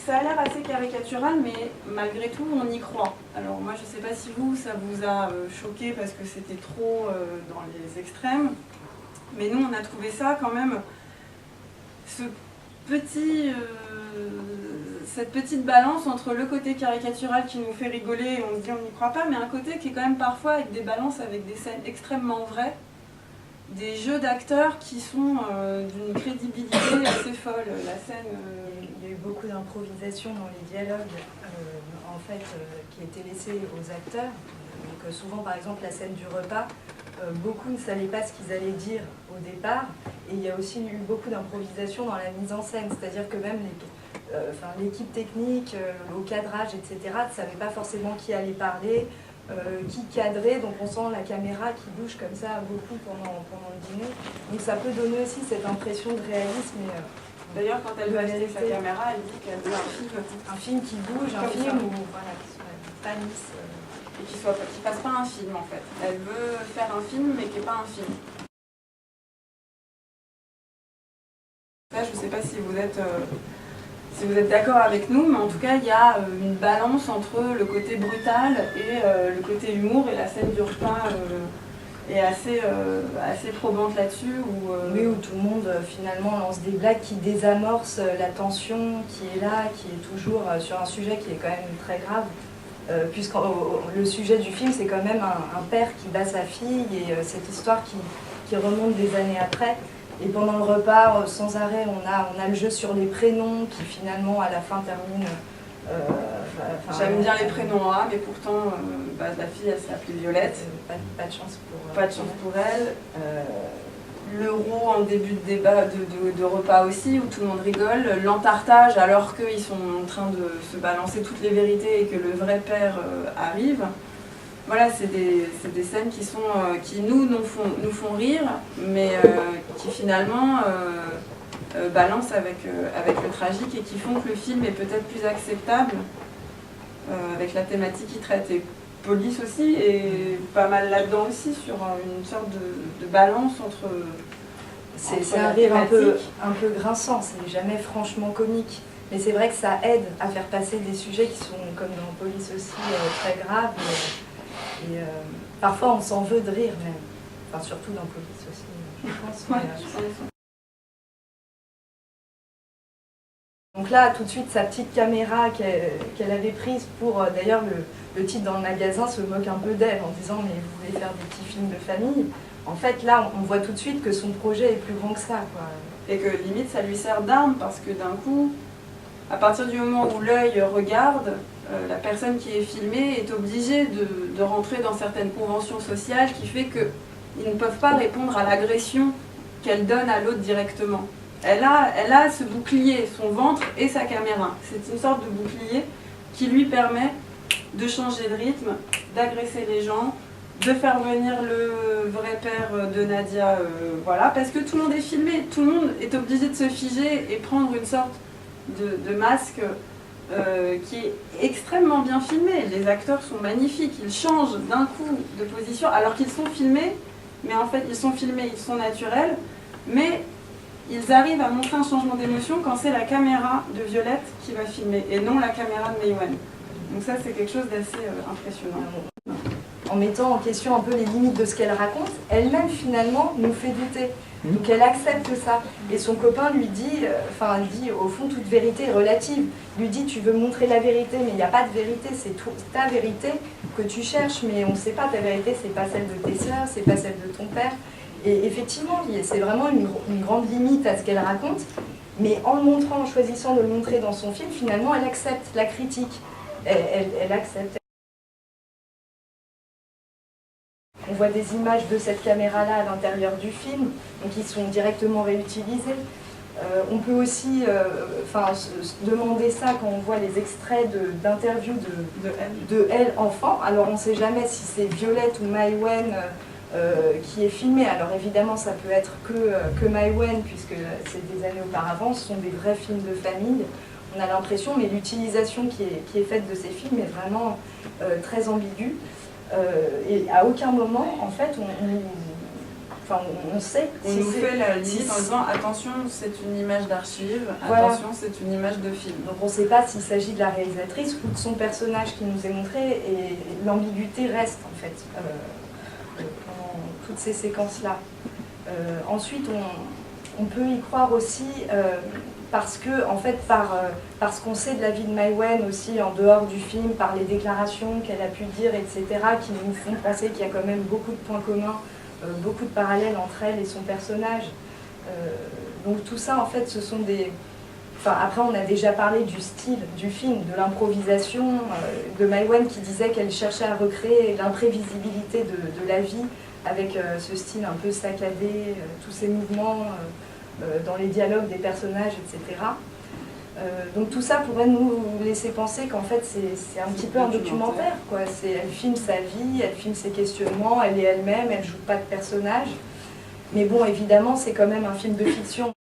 ça a l'air assez caricatural, mais malgré tout, on y croit. Alors moi, je ne sais pas si vous, ça vous a choqué parce que c'était trop dans les extrêmes, mais nous, on a trouvé ça quand même, cette petite balance entre le côté caricatural qui nous fait rigoler et on se dit on n'y croit pas, mais un côté qui est quand même parfois avec des balances, avec des scènes extrêmement vraies, des jeux d'acteurs qui sont d'une crédibilité assez folle. La scène... Il y a eu beaucoup d'improvisation dans les dialogues en fait, qui étaient laissés aux acteurs. Donc, souvent, par exemple, la scène du repas, beaucoup ne savaient pas ce qu'ils allaient dire au départ. Et il y a aussi eu beaucoup d'improvisation dans la mise en scène. C'est-à-dire que même l'équipe technique, au cadrage, etc., ne savait pas forcément qui allait parler, qui cadrait. Donc on sent la caméra qui bouge comme ça beaucoup pendant le dîner. Donc ça peut donner aussi cette impression de réalisme. D'ailleurs, quand elle veut acheter sa caméra, elle dit qu'elle veut un film qui bouge, un film où voilà, qui soit pas lisse. Et qui fasse pas un film en fait. Elle veut faire un film mais qui n'est pas un film. Là, je ne sais pas si vous êtes d'accord avec nous, mais en tout cas, il y a une balance entre le côté brutal et le côté humour, et la scène du repas est assez probante là-dessus. Oui, où tout le monde finalement lance des blagues qui désamorcent la tension qui est là, qui est toujours sur un sujet qui est quand même très grave. Puisque le sujet du film, c'est quand même un père qui bat sa fille, et cette histoire qui remonte des années après. Et pendant le repas, sans arrêt, on a le jeu sur les prénoms qui finalement à la fin termine... J'aime bien les prénoms A, mais pourtant la fille elle s'appelait Violette. Pas de chance pour elle. L'euro en début de débat, de repas aussi, où tout le monde rigole. L'entartage alors qu'ils sont en train de se balancer toutes les vérités et que le vrai père arrive. Voilà, c'est des scènes qui nous font rire, mais qui finalement balancent avec le tragique et qui font que le film est peut-être plus acceptable avec la thématique qu'il traite. Et Police aussi est pas mal là-dedans aussi, sur une sorte de balance entre c'est un rire un peu grinçant, c'est jamais franchement comique. Mais c'est vrai que ça aide à faire passer des sujets qui sont, comme dans Police aussi, très graves. Et parfois on s'en veut de rire même, enfin surtout dans Police aussi, je pense. Donc là, tout de suite, sa petite caméra qu'elle avait prise pour, d'ailleurs le titre dans le magasin se moque un peu d'elle en disant mais vous voulez faire des petits films de famille. En fait là, on voit tout de suite que son projet est plus grand que ça, quoi. Et que limite ça lui sert d'arme parce que d'un coup, à partir du moment où l'œil regarde, la personne qui est filmée est obligée de rentrer dans certaines conventions sociales qui fait qu'ils ne peuvent pas répondre à l'agression qu'elle donne à l'autre directement. Elle a ce bouclier, son ventre et sa caméra. C'est une sorte de bouclier qui lui permet de changer de rythme, d'agresser les gens, de faire venir le vrai père de Nadia, voilà, parce que tout le monde est filmé, tout le monde est obligé de se figer et prendre une sorte de masque qui est extrêmement bien filmé. Les acteurs sont magnifiques, ils changent d'un coup de position alors qu'ils sont filmés, mais en fait ils sont filmés, ils sont naturels, mais ils arrivent à montrer un changement d'émotion quand c'est la caméra de Violette qui va filmer et non la caméra de Maïwenn. Donc ça c'est quelque chose d'assez impressionnant. En mettant en question un peu les limites de ce qu'elle raconte, elle-même finalement nous fait douter. Donc elle accepte ça. Et son copain lui dit, dit au fond toute vérité est relative. Lui dit tu veux montrer la vérité, mais il n'y a pas de vérité, c'est ta vérité que tu cherches, mais on ne sait pas ta vérité, c'est pas celle de tes sœurs, c'est pas celle de ton père. Et effectivement, c'est vraiment une grande limite à ce qu'elle raconte, mais en le montrant, en choisissant de le montrer dans son film, finalement elle accepte la critique. Elle accepte. On voit des images de cette caméra-là à l'intérieur du film, donc ils sont directement réutilisés. On peut aussi se demander ça quand on voit les extraits d'interviews de elle enfant. Alors on ne sait jamais si c'est Violette ou Maïwenn qui est filmée. Alors évidemment ça peut être que Maïwenn, puisque c'est des années auparavant, ce sont des vrais films de famille. On a l'impression, mais l'utilisation qui est faite de ces films est vraiment très ambiguë. Et à aucun moment, en fait, enfin, on sait. On nous fait la limite en disant attention, c'est une image d'archive, voilà. attention, c'est une image de film. Donc on ne sait pas s'il s'agit de la réalisatrice ou de son personnage qui nous est montré, et l'ambiguïté reste en fait pendant toutes ces séquences-là. Ensuite, on peut y croire aussi parce que, en fait, parce qu'on sait de la vie de Mai Wen aussi en dehors du film, par les déclarations qu'elle a pu dire, etc., qui nous font penser qu'il y a quand même beaucoup de points communs, beaucoup de parallèles entre elle et son personnage. Donc tout ça, en fait, ce sont des... Enfin, après, on a déjà parlé du style du film, de l'improvisation, de Mai Wen qui disait qu'elle cherchait à recréer l'imprévisibilité de la vie avec ce style un peu saccadé, tous ces mouvements dans les dialogues des personnages, etc. Donc tout ça pourrait nous laisser penser qu'en fait c'est un petit peu un documentaire, quoi. Elle filme sa vie, elle filme ses questionnements, elle est elle-même, elle ne joue pas de personnage. Mais bon, évidemment, c'est quand même un film de fiction.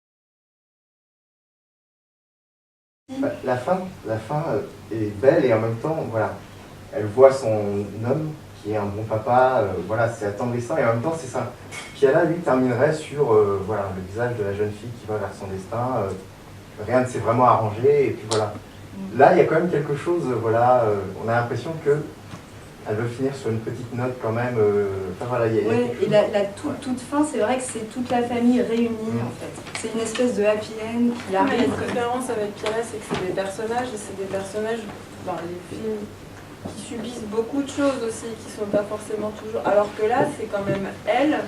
La fin est belle et en même temps, voilà, elle voit son homme qui est un bon papa, voilà, c'est attendrissant et en même temps c'est ça. Piala, lui, terminerait sur voilà, le visage de la jeune fille qui va vers son destin, rien ne s'est vraiment arrangé et puis voilà. Là, il y a quand même quelque chose, voilà, on a l'impression que elle veut finir sur une petite note quand même. Enfin, voilà, oui, et la toute fin, c'est vrai que c'est toute la famille réunie en fait. C'est une espèce de happy end qui La arrive. différence avec Piala, c'est que c'est des personnages, et c'est des personnages dans les films qui subissent beaucoup de choses aussi, qui sont pas forcément toujours... Alors que là, c'est quand même elle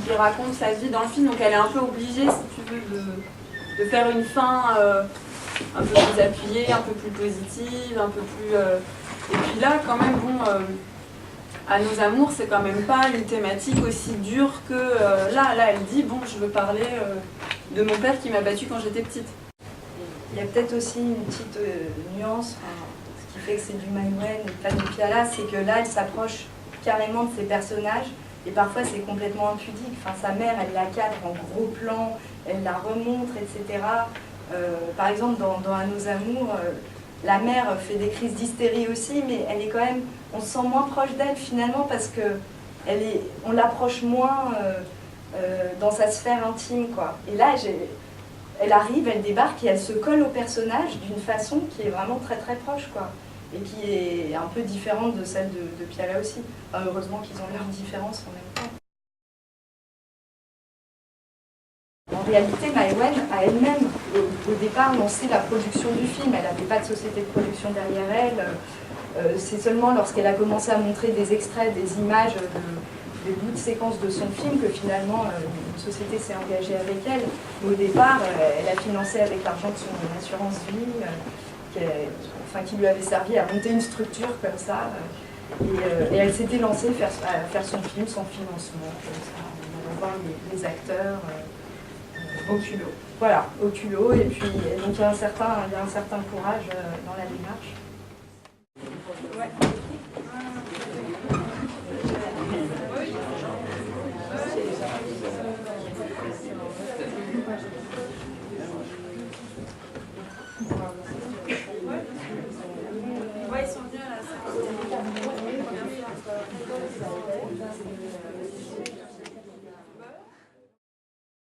qui raconte sa vie dans le film, donc elle est un peu obligée, si tu veux, de faire une fin un peu plus appuyée, un peu plus positive, un peu plus... Et puis là, quand même, bon, à nos amours, c'est quand même pas une thématique aussi dure que... là, elle dit, bon, je veux parler de mon père qui m'a battue quand j'étais petite. Il y a peut-être aussi une petite nuance, ce qui fait que c'est du Mai Wen et pas du Piala, c'est que là, elle s'approche carrément de ses personnages, et parfois c'est complètement impudique. Enfin, sa mère, elle la cadre en gros plan, elle la remontre, etc. Par exemple, dans À nos amours, la mère fait des crises d'hystérie aussi, mais elle est quand même, on se sent moins proche d'elle finalement parce que on l'approche moins dans sa sphère intime, quoi. Et là, elle arrive, elle débarque et elle se colle au personnage d'une façon qui est vraiment très très proche, quoi. Et qui est un peu différente de celle de Piala aussi. Enfin, heureusement qu'ils ont leurs différences en même temps. En réalité, Mai Wen a elle-même, au départ, lancé la production du film. Elle n'avait pas de société de production derrière elle. C'est seulement lorsqu'elle a commencé à montrer des extraits, des images, des bouts de séquences de son film que finalement une société s'est engagée avec elle. Mais au départ, elle a financé avec l'argent de son assurance vie, qui lui avait servi à monter une structure comme ça. Et elle s'était lancée à faire son film sans financement, comme ça. On va voir les acteurs au culot. Voilà, au culot. Et puis donc il y a un certain courage dans la démarche.